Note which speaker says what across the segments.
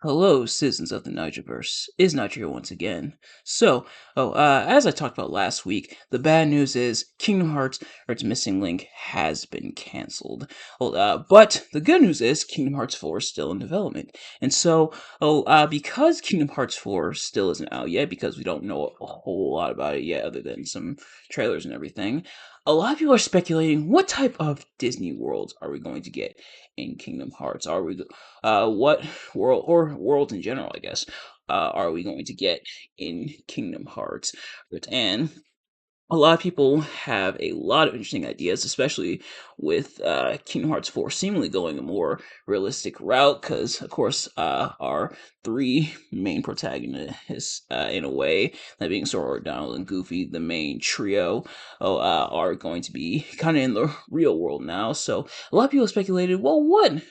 Speaker 1: Hello, citizens of the Nigerverse. Is Niger here once again? As I talked about last week, the bad news is Kingdom Hearts or its missing link has been canceled. But the good news is Kingdom Hearts 4 is still in development. Because Kingdom Hearts 4 still isn't out yet, because we don't know a whole lot about it yet, other than some trailers and everything, a lot of people are speculating what type of Disney worlds are we going to get in Kingdom Hearts? What world or worlds in general, I guess, are we going to get in Kingdom Hearts? And a lot of people have a lot of interesting ideas, especially with Kingdom Hearts 4 seemingly going a more realistic route, because, of course, our three main protagonists, in a way, that being Sora, Donald, and Goofy, the main trio, are going to be kind of in the real world now. So a lot of people speculated, well, what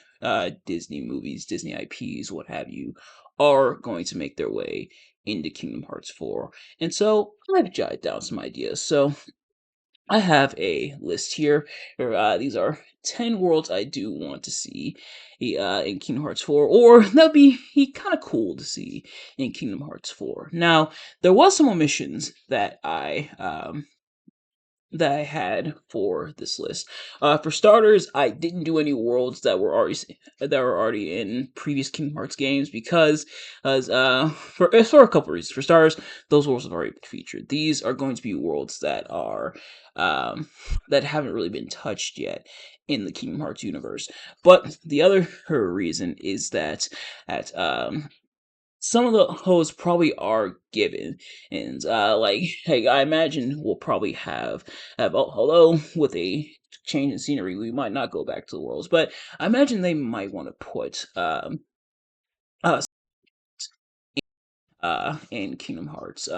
Speaker 1: Disney movies, Disney IPs, what have you, are going to make their way into Kingdom Hearts 4. And so I've jotted down some ideas. So I have a list here. These are 10 worlds I do want to see in Kingdom Hearts 4, or that'd be kind of cool to see in Kingdom Hearts 4. Now, there was some omissions that I had for this list. For starters, I didn't do any worlds that were already in previous Kingdom Hearts games because, for a couple reasons. For starters, those worlds have already been featured. These are going to be worlds um, that haven't really been touched yet in the Kingdom Hearts universe. But the other reason is that at some of the hosts probably are given, and hey, I imagine we'll probably although with a change in scenery, we might not go back to the worlds, but I imagine they might want to put uh in Kingdom Hearts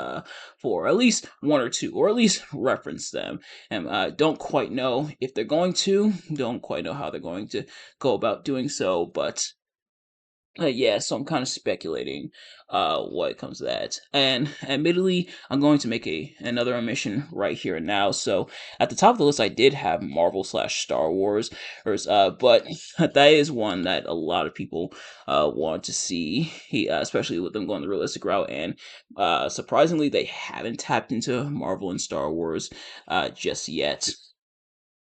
Speaker 1: for at least one or two, or at least reference them. And don't quite know if they're going to, don't quite know how they're going to go about doing so, but yeah, so I'm kind of speculating what comes to that. And admittedly, I'm going to make another omission right here and now. So at the top of the list, I did have Marvel slash Star Wars, but that is one that a lot of people want to see, especially with them going the realistic route. And surprisingly, they haven't tapped into Marvel and Star Wars just yet.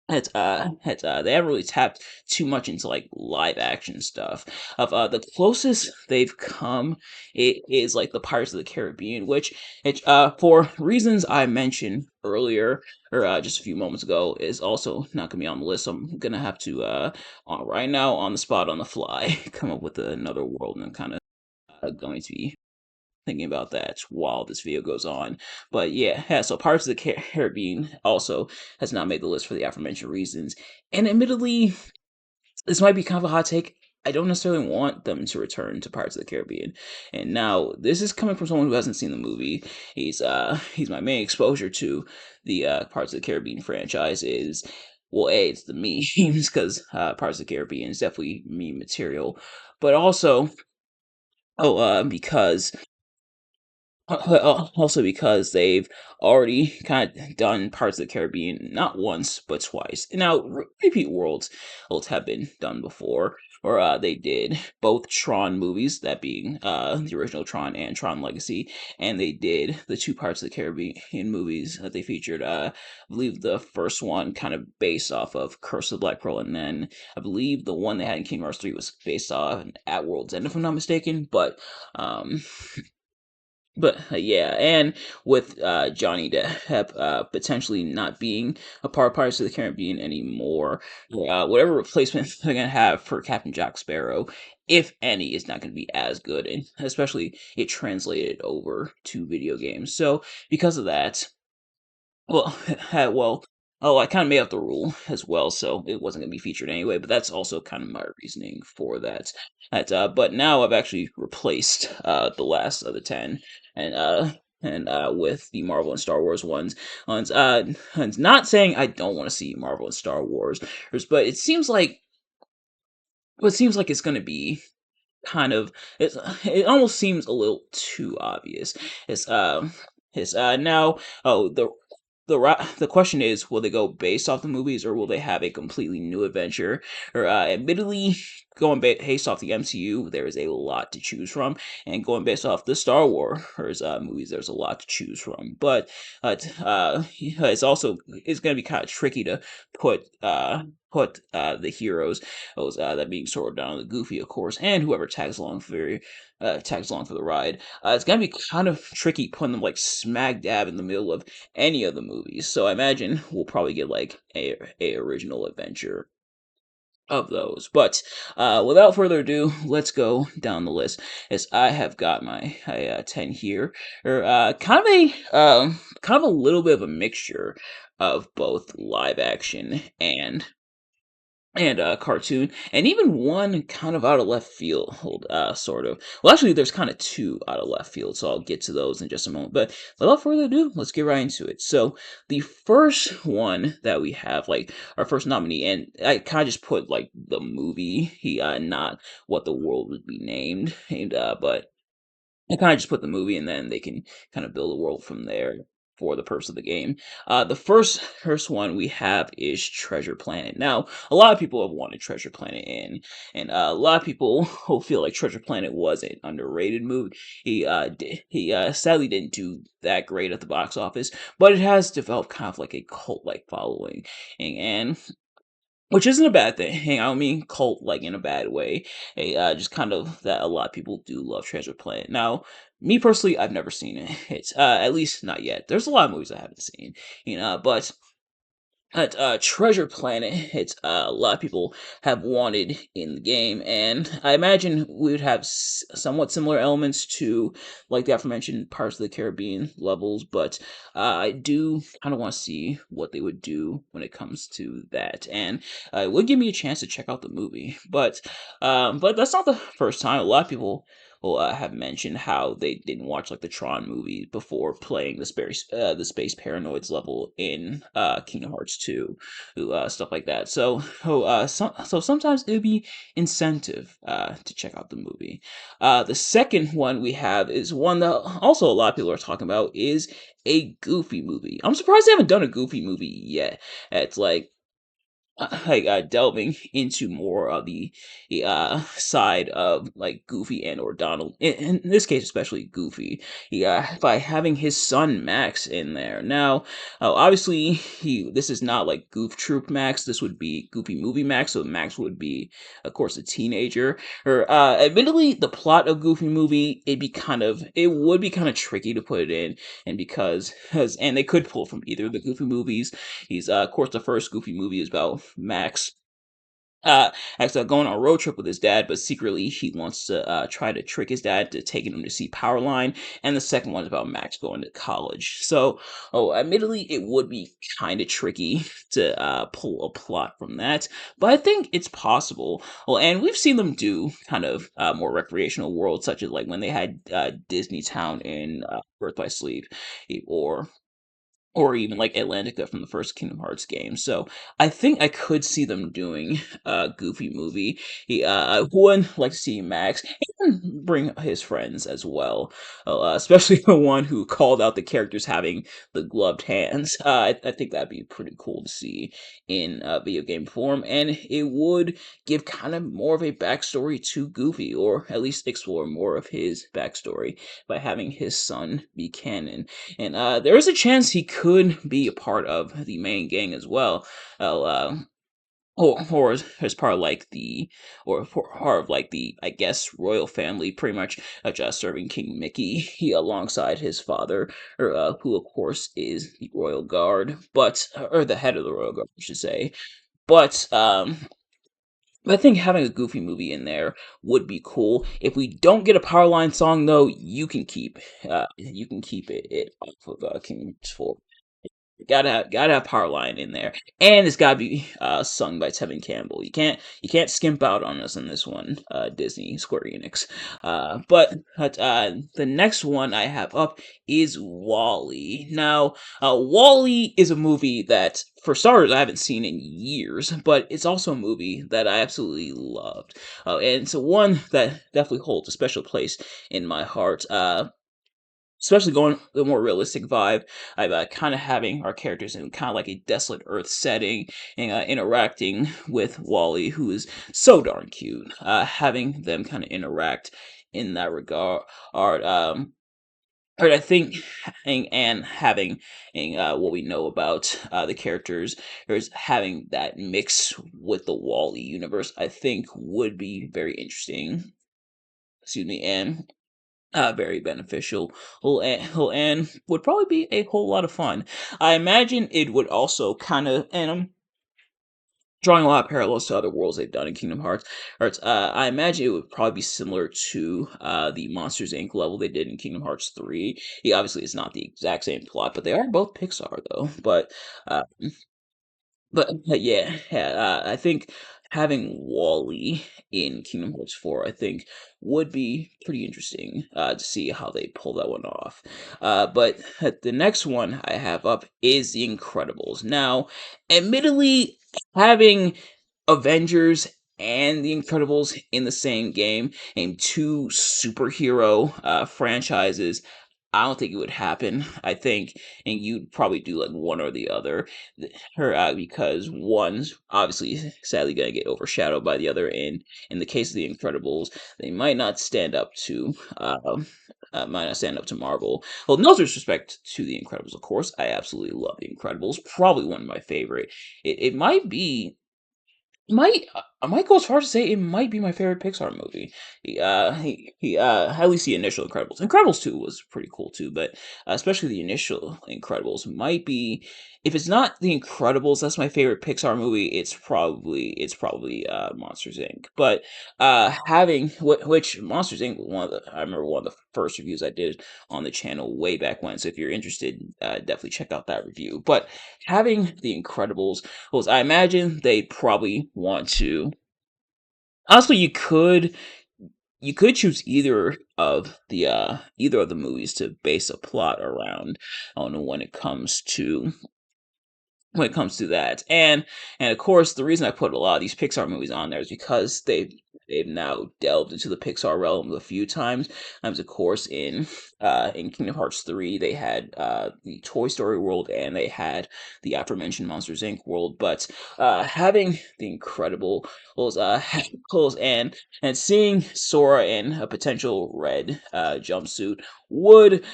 Speaker 1: They haven't really tapped too much into like live action stuff. Of the closest they've come, it is like the Pirates of the Caribbean, which for reasons I mentioned earlier or just a few moments ago, is also not gonna be on the list. So I'm gonna have to right now on the spot on the fly come up with another world, and I'm kind of going to be thinking about that while this video goes on. But yeah, so Pirates of the Caribbean also has not made the list for the aforementioned reasons. And admittedly, this might be kind of a hot take. I don't necessarily want them to return to Pirates of the Caribbean. And now this is coming from someone who hasn't seen the movie. He's my main exposure to the Pirates of the Caribbean franchise is, well, A, it's the memes, because Pirates of the Caribbean is definitely meme material. But also, because also because they've already kind of done Parts of the Caribbean not once but twice. And now repeat worlds have been done before, or they did both Tron movies, that being the original Tron and Tron Legacy, and they did the two Parts of the Caribbean movies that they featured. I believe the first one kind of based off of Curse of the Black Pearl, and then I believe the one they had in Kingdom Hearts 3 was based off At World's End, if I'm not mistaken. Um, yeah, and with Johnny Depp potentially not being a part of Pirates of the Caribbean anymore, whatever replacement they're gonna have for Captain Jack Sparrow, if any, is not gonna be as good, and especially it translated over to video games. So because of that, well, well, I kind of made up the rule as well, so it wasn't gonna be featured anyway. But that's also kind of my reasoning for that. But now I've actually replaced the last of the 10, and with the Marvel and Star Wars ones. Not saying I don't want to see Marvel and Star Wars, but it seems like it's gonna be kind of it almost seems a little too obvious. It's it's now oh the question is, will they go based off the movies, or will they have a completely new adventure? Or admittedly, going based off the MCU, there is a lot to choose from, and going based off the Star Wars movies, there's a lot to choose from. But it's going to be kind of tricky to put the heroes, those that being Sora, Donald, and Goofy, of course, and whoever tags along for the ride. It's gonna be kind of tricky putting them like smack dab in the middle of any of the movies. So I imagine we'll probably get like a original adventure of those. But without further ado, let's go down the list. As I have got my 10 here, or kind of a little bit of a mixture of both live action and cartoon, and even one kind of out of left field, sort of. Well, actually, there's kind of two out of left field, so I'll get to those in just a moment. But without further ado, let's get right into it. So, the first one that we have, like our first nominee, and I kind of just put like the movie, not what the world would be named, but I kind of just put the movie, and then they can kind of build a world from there for the purpose of the game. The first one we have is Treasure Planet. Now, a lot of people have wanted Treasure Planet in, and a lot of people who feel like Treasure Planet was an underrated movie. He sadly didn't do that great at the box office, but it has developed kind of like a cult like following, and which isn't a bad thing. I don't mean cult like in a bad way. Just kind of that a lot of people do love Treasure Planet. Now, me personally, I've never seen it. It's at least not yet. There's a lot of movies I haven't seen, but at Treasure Planet, it's a lot of people have wanted in the game, and I imagine we would have somewhat similar elements to like the aforementioned Pirates of the Caribbean levels, but I do kind of want to see what they would do when it comes to that, and it would give me a chance to check out the movie. But that's not the first time. A lot of people have mentioned how they didn't watch like the Tron movie before playing the Space Paranoids level in Kingdom Hearts 2, stuff like that. So sometimes it would be incentive to check out the movie. The second one we have is one that also a lot of people are talking about is a Goofy movie. I'm surprised they haven't done a Goofy movie yet. It's like delving into more of the side of like Goofy and or Donald. In this case, especially Goofy. By having his son Max in there. Now, obviously, this is not like Goof Troop Max. This would be Goofy Movie Max. So Max would be, of course, a teenager. Or admittedly, the plot of Goofy Movie it would be kind of tricky to put it in, and and they could pull from either of the Goofy movies. He's of course the first Goofy movie is about Max uh actually going on a road trip with his dad, but secretly he wants to try to trick his dad to taking him to see Powerline. And the second one is about Max going to college. So, admittedly, it would be kind of tricky to pull a plot from that, but I think it's possible. Well, and we've seen them do kind of more recreational worlds, such as like when they had Disney Town in Birth by Sleep, or even like Atlantica from the first Kingdom Hearts game. So I think I could see them doing a Goofy movie. I would like to see Max and bring his friends as well, especially the one who called out the characters having the gloved hands. I think that'd be pretty cool to see in video game form, and it would give kind of more of a backstory to Goofy, or at least explore more of his backstory by having his son be canon. And there is a chance he could be a part of the main gang as well. Uh, uh, or as part of like part of like the, I guess, royal family, pretty much just serving King Mickey alongside his father, who of course is the royal guard, or the head of the royal guard, I should say. But I think having a Goofy movie in there would be cool. If we don't get a Powerline song, though, you can keep it off of Kingdom Hearts 4. Gotta have Powerline in there, and it's gotta be sung by Tevin Campbell. You can't skimp out on us on this one, Disney Square Enix. But the next one I have up is Wall-E. Now, Wall-E is a movie that, for starters, I haven't seen in years, but it's also a movie that I absolutely loved, and it's one that definitely holds a special place in my heart. especially going the more realistic vibe of kind of having our characters in kind of like a desolate Earth setting and interacting with Wally, who is so darn cute. Having them kind of interact in that regard. But I think and having what we know about the characters, there's having that mix with the Wally universe, I think would be very interesting. Excuse me, and very beneficial. And would probably be a whole lot of fun. I imagine it would also kind of, and I'm drawing a lot of parallels to other worlds they've done in Kingdom Hearts. I imagine it would probably be similar to the Monsters Inc. level they did in Kingdom Hearts 3. Yeah, obviously, it's not the exact same plot, but they are both Pixar, though. Uh, but yeah, yeah, I think having Wally in Kingdom Hearts 4, I think, would be pretty interesting to see how they pull that one off. But the next one I have up is The Incredibles. Now, admittedly, having Avengers and The Incredibles in the same game and two superhero franchises, I don't think it would happen. I think, and you'd probably do like one or the other, because one's obviously sadly gonna get overshadowed by the other. And in the case of the Incredibles, they might not stand up to Marvel. Well, no disrespect to the Incredibles, of course. I absolutely love the Incredibles. Probably one of my favorite. It might be I might go as far as to say it might be my favorite Pixar movie. At least the initial Incredibles. Incredibles 2 was pretty cool too, but especially the initial Incredibles might be, if it's not the Incredibles, that's my favorite Pixar movie. It's probably Monsters Inc. But having which Monsters Inc. was I remember one of the first reviews I did on the channel way back when. So if you're interested, definitely check out that review. But having the Incredibles was, I imagine they'd probably want to. Honestly, you could choose either of the movies to base a plot around on when it comes to that. And of course, the reason I put a lot of these Pixar movies on there is because they've now delved into the Pixar realm a few times. Of course, in Kingdom Hearts 3, they had the Toy Story world and they had the aforementioned Monsters Inc. world. But having the Incredible clothes and seeing Sora in a potential red jumpsuit would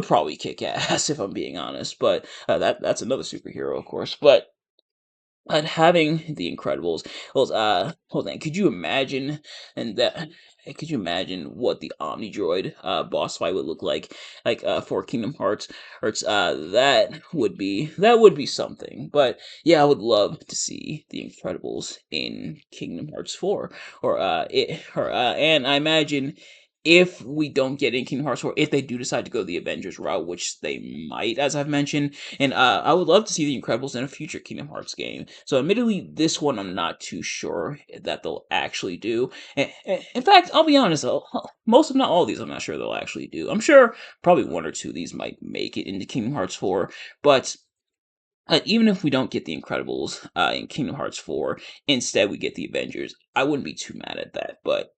Speaker 1: probably kick ass if I'm being honest. But that's another superhero, of course. But having the Incredibles, hold on, could you imagine and that? Could you imagine what the Omni Droid boss fight would look like for Kingdom Hearts? That would be something. But yeah, I would love to see the Incredibles in Kingdom Hearts 4, and I imagine if we don't get in Kingdom Hearts 4, if they do decide to go the Avengers route, which they might, as I've mentioned, and I would love to see the Incredibles in a future Kingdom Hearts game. So, admittedly, this one I'm not too sure that they'll actually do. In fact, I'll be honest, most, if not all of these, I'm not sure they'll actually do. I'm sure probably one or two of these might make it into Kingdom Hearts 4, but even if we don't get the Incredibles in Kingdom Hearts 4, instead we get the Avengers, I wouldn't be too mad at that. But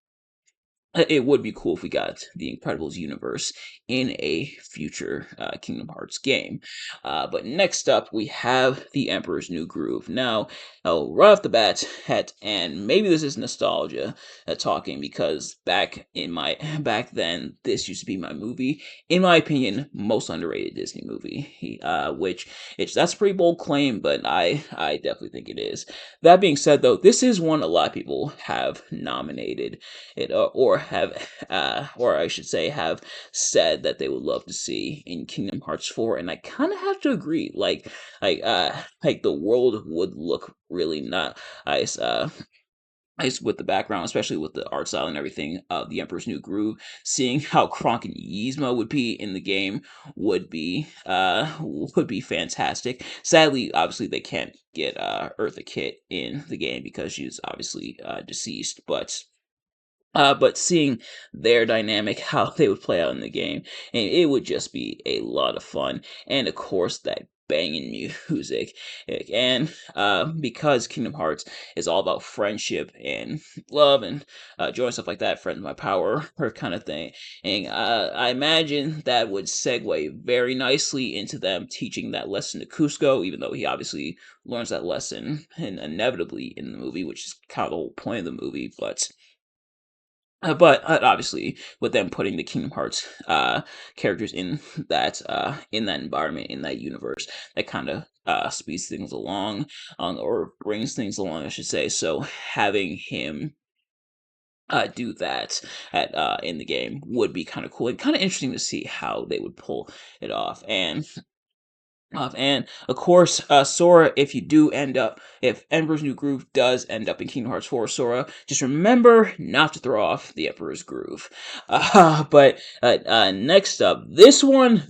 Speaker 1: it would be cool if we got the Incredibles universe in a future Kingdom Hearts game. But next up, we have The Emperor's New Groove. Now, right off the bat, and maybe this is nostalgia talking, because back then, this used to be my movie. In my opinion, most underrated Disney movie. Which that's a pretty bold claim, but I definitely think it is. That being said, though, this is one a lot of people have nominated it, or I should say, have said that they would love to see in Kingdom Hearts 4, and I kind of have to agree. Like the world would look really nice. Nice with the background, especially with the art style and everything of The Emperor's New Groove. Seeing how Kronk and Yzma would be in the game would be fantastic. Sadly, obviously, they can't get Eartha Kitt in the game because she's obviously deceased, but seeing their dynamic, how they would play out in the game, and it would just be a lot of fun. And of course, that banging music, and because Kingdom Hearts is all about friendship and love and joy and stuff like that, friends my power or kind of thing. And I imagine that would segue very nicely into them teaching that lesson to Cusco, even though he obviously learns that lesson and inevitably in the movie, which is kind of the whole point of the movie. But obviously, with them putting the Kingdom Hearts characters in that environment, in that universe, that kind of speeds things along, or brings things along, I should say. So having him do that at in the game would be kind of cool and kind of interesting to see how they would pull it off. And of course, Sora, if you do end up, if Emperor's New Groove does end up in Kingdom Hearts 4, Sora, just remember not to throw off the Emperor's Groove. But next up, this one's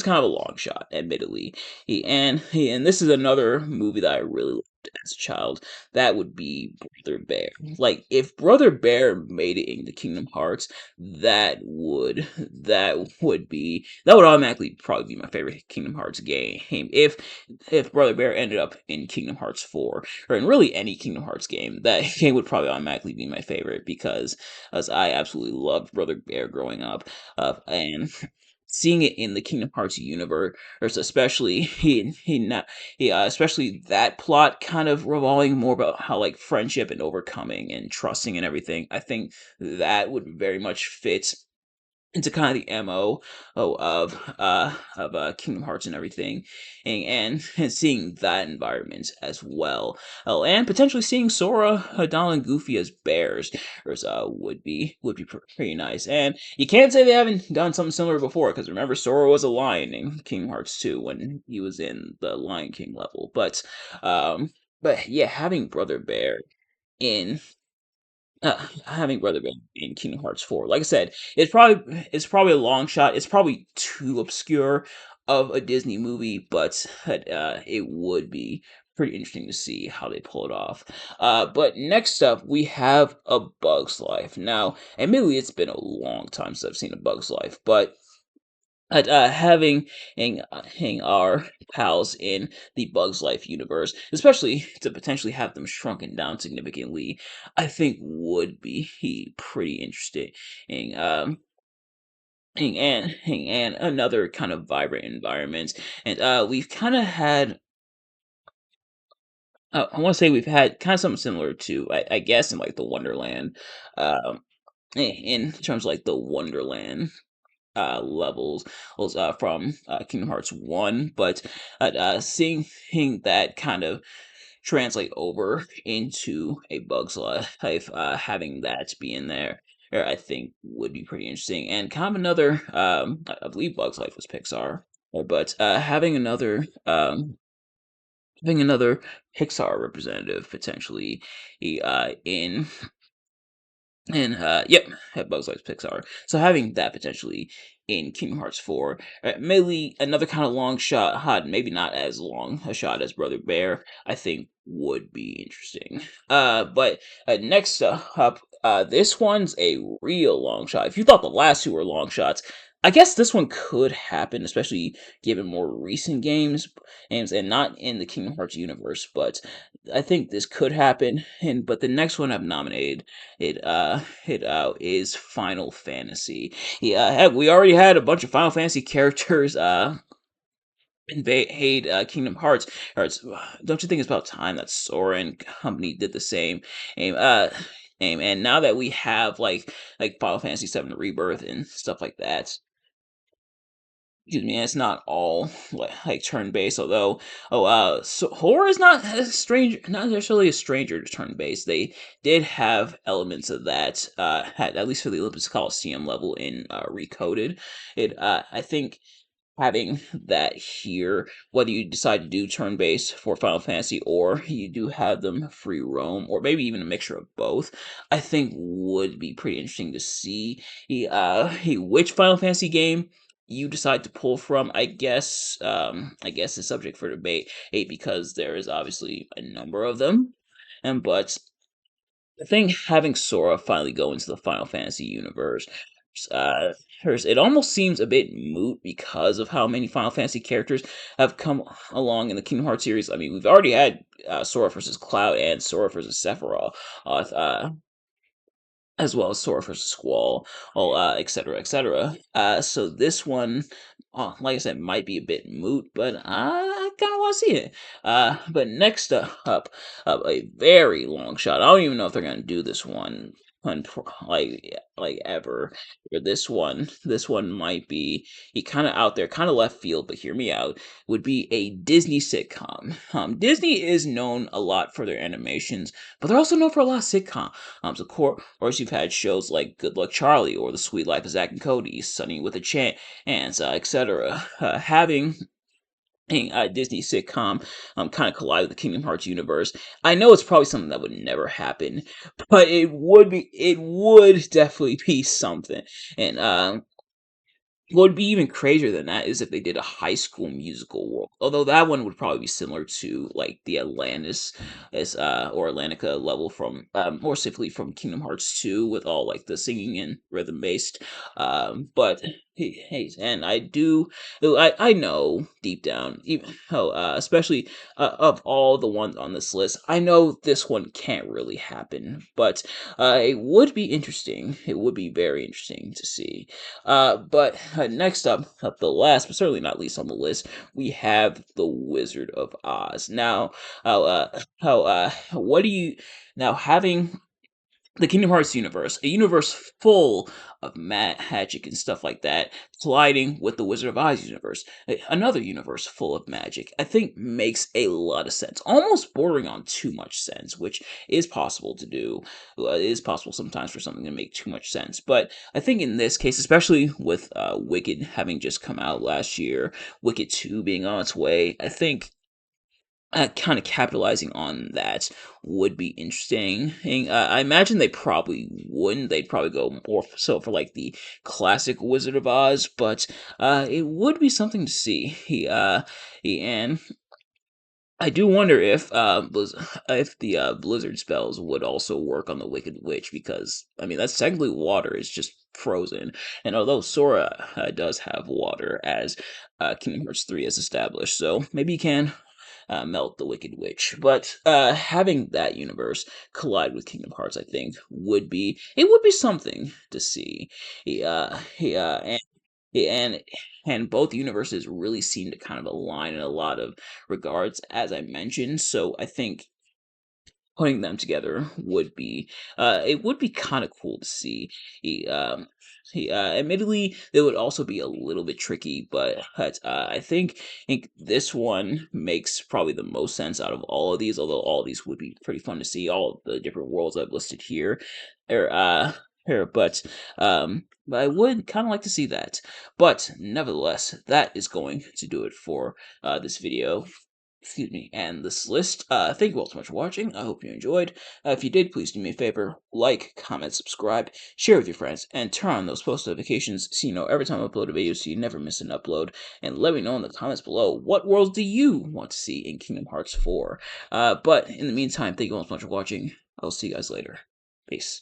Speaker 1: kind of a long shot, admittedly. And this is another movie that I really loved as a child. That would be Brother Bear. Like, if Brother Bear made it into Kingdom Hearts, that would automatically probably be my favorite Kingdom Hearts game. If Brother Bear ended up in Kingdom Hearts 4, or in really any Kingdom Hearts game, that game would probably automatically be my favorite because as I absolutely loved Brother Bear growing up, and seeing it in the Kingdom Hearts universe, especially especially that plot kind of revolving more about how like friendship and overcoming and trusting and everything. I think that would very much fit into kind of the MO of Kingdom Hearts and everything, and seeing that environment as well. Oh, and potentially seeing Sora, Donald, and Goofy as bears, would be pretty nice. And you can't say they haven't done something similar before, because remember Sora was a lion in Kingdom Hearts 2 when he was in the Lion King level. But yeah, in having Brother Bear in Kingdom Hearts 4. Like I said, it's probably a long shot. It's probably too obscure of a Disney movie, but it would be pretty interesting to see how they pull it off. But next up, we have A Bug's Life. Now, admittedly, it's been a long time since I've seen A Bug's Life, but having our pals in the Bugs Life universe, especially to potentially have them shrunken down significantly, I think would be pretty interesting. And and another kind of vibrant environment. And we've kind of had. I want to say we've had kind of something similar to, I guess, in like the Wonderland, um, in terms of like the Wonderland levels from Kingdom Hearts 1, but seeing that kind of translate over into A Bug's Life, having that be in there, I think would be pretty interesting. And kind of another, I believe Bug's Life was Pixar, but having another Pixar representative potentially in yep, had Bugs Life Pixar. So having that potentially in Kingdom Hearts 4, maybe another kind of long shot, maybe not as long a shot as Brother Bear, I think would be interesting. But next up, this one's a real long shot. If you thought the last two were long shots, I guess this one could happen, especially given more recent games and not in the Kingdom Hearts universe. But I think this could happen. And but the next one I've nominated it is Final Fantasy. Yeah, heck, we already had a bunch of Final Fantasy characters invade Kingdom Hearts. Don't you think it's about time that Sora and company did the same? And and now that we have like Final Fantasy 7 Rebirth and stuff like that, excuse me, it's not all like turn based. Although, so horror is not a stranger, not necessarily a stranger to turn based. They did have elements of that, at least for the Olympus Coliseum level in Recoded. I think having that here, whether you decide to do turn based for Final Fantasy or you do have them free roam, or maybe even a mixture of both, I think would be pretty interesting to see. Which Final Fantasy game you decide to pull from, I guess is subject for debate, because there is obviously a number of them, and but I think having Sora finally go into the Final Fantasy universe uh, it almost seems a bit moot because of how many Final Fantasy characters have come along in the Kingdom Hearts series. I mean, we've already had Sora versus Cloud and Sora versus Sephiroth. As well as Sora versus Squall, etc., etc. So this one, like I said, might be a bit moot, but I kind of want to see it. But next up, a very long shot. I don't even know if they're gonna do this one like ever. Or this one might be kind of out there, kind of left field. But hear me out. Would be a Disney sitcom. Disney is known a lot for their animations, but they're also known for a lot of sitcoms. So, of course, you've had shows like Good Luck Charlie or The Sweet Life of Zack and Cody, Sunny with a Chance, etc. Having a Disney sitcom kind of collide with the Kingdom Hearts universe. I know it's probably something that would never happen, but it would definitely be something. And what would be even crazier than that is if they did a High School Musical world. Although that one would probably be similar to like the Atlantis as or Atlantica level from more simply from Kingdom Hearts 2 with all like the singing and rhythm based. But hey, and I know deep down, even especially of all the ones on this list, I know this one can't really happen, but it would be interesting. It would be very interesting to see. But next up the last, but certainly not least on the list, we have the Wizard of Oz. Now, what do you now having the Kingdom Hearts universe, a universe full of magic and stuff like that, colliding with the Wizard of Oz universe, another universe full of magic, I think makes a lot of sense, almost bordering on too much sense, which is possible to do. It is possible sometimes for something to make too much sense, but I think in this case, especially with Wicked having just come out last year, Wicked 2 being on its way, I think kind of capitalizing on that would be interesting. And, I imagine they probably wouldn't. They'd probably go more so for like the classic Wizard of Oz, but it would be something to see. And I do wonder if the blizzard spells would also work on the Wicked Witch because I mean that's technically water. It's just frozen, and although Sora does have water as Kingdom Hearts 3 has established, so maybe you can melt the Wicked Witch. But having that universe collide with Kingdom Hearts, I think would be something to see. Yeah, and and both universes really seem to kind of align in a lot of regards, as I mentioned. So I think putting them together would be kind of cool to see. Admittedly, they would also be a little bit tricky, but I think this one makes probably the most sense out of all of these. Although all of these would be pretty fun to see, all of the different worlds I've listed here, or here, but I would kind of like to see that. But nevertheless, that is going to do it for this video, excuse me, and this list. Thank you all so much for watching. I hope you enjoyed. If you did, please do me a favor, like, comment, subscribe, share with your friends, and turn on those post notifications so you know every time I upload a video so you never miss an upload. And let me know in the comments below, what worlds do you want to see in Kingdom Hearts 4? But in the meantime, thank you all so much for watching. I'll see you guys later. Peace.